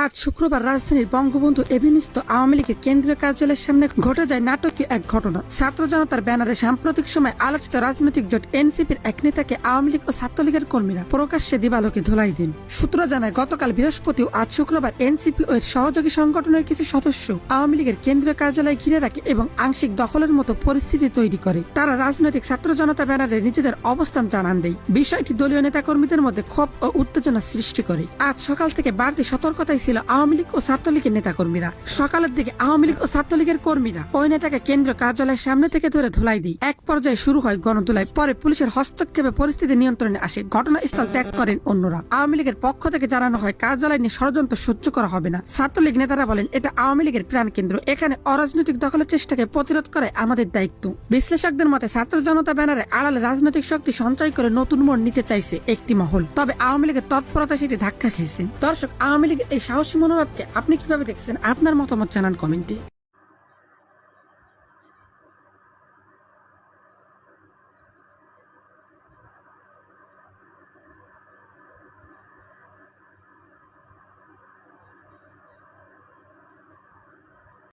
আজ শুক্রবার রাজধানীর বঙ্গবন্ধু এভিনিউস্থ আওয়ামী লীগের কেন্দ্রীয় কার্যালয়ের সামনে ঘটে যায় নাটকীয় এক ঘটনা। ছাত্র জনতার ব্যানারে সাম্প্রতিক সময় আলোচিত রাজনৈতিক জোট এনসিপির এক নেতাকে আওয়ামী লীগ ও ছাত্রলীগের কর্মীরা প্রকাশ্যে দিবালোকে ধুলাই দেন। সূত্র জানায়, গতকাল বৃহস্পতি ও আজ শুক্রবার এনসিপি ও এর সহযোগী সংগঠনের কিছু সদস্য আওয়ামী লীগের কেন্দ্রীয় কার্যালয় ঘিরে রাখে এবং আংশিক দখলের মতো পরিস্থিতি তৈরি করে। তারা রাজনৈতিক ছাত্র জনতা ব্যানারে নিজেদের অবস্থান জানান দেয়। বিষয়টি দলীয় নেতাকর্মীদের মধ্যে ক্ষোভ ও উত্তেজনা সৃষ্টি করে। আজ সকাল থেকে বাড়তি সতর্কতায় ছিল আওয়ামী লীগ ও ছাত্রলীগের নেতাকর্মীরা। সকালের দিকে আওয়ামী লীগ ও ছাত্রলীগের কর্মীরা ওই নেতাকে কেন্দ্রীয় কার্যালয়ের সামনে থেকে ধরে ধুলাই দেয়। এক পর্যায়ে শুরু হয় গণধুলাই। পরে পুলিশের হস্তক্ষেপে পরিস্থিতি নিয়ন্ত্রণে আসে। ঘটনাস্থল ত্যাগ করেন অন্যরা। আওয়ামী লীগের পক্ষ থেকে জানানো হয়, কার্যালয় নিয়ে ষড়যন্ত্র সহ্য করা হবে না। ছাত্রলীগ নেতারা বলেন, এটা আওয়ামী লীগের প্রাণকেন্দ্র, এখানে অরাজনৈতিক দখলের চেষ্টাকে প্রতিরোধ করাই আমাদের দায়িত্ব। বিশ্লেষকদের মতে ছাত্র জনতা ব্যানারে আড়ালে রাজনৈতিক শক্তি সঞ্চয় করে নতুন মোড় নিতে চাইছে একটি মহল। তবে আওয়ামী লীগের তৎপরতা সেটি ধাক্কা খেয়েছে। দর্শক, আওয়ামী লীগের এই সাহসী মনোভাবকে আপনি কিভাবে দেখছেন? আপনার মতামত জানান কমেন্টে।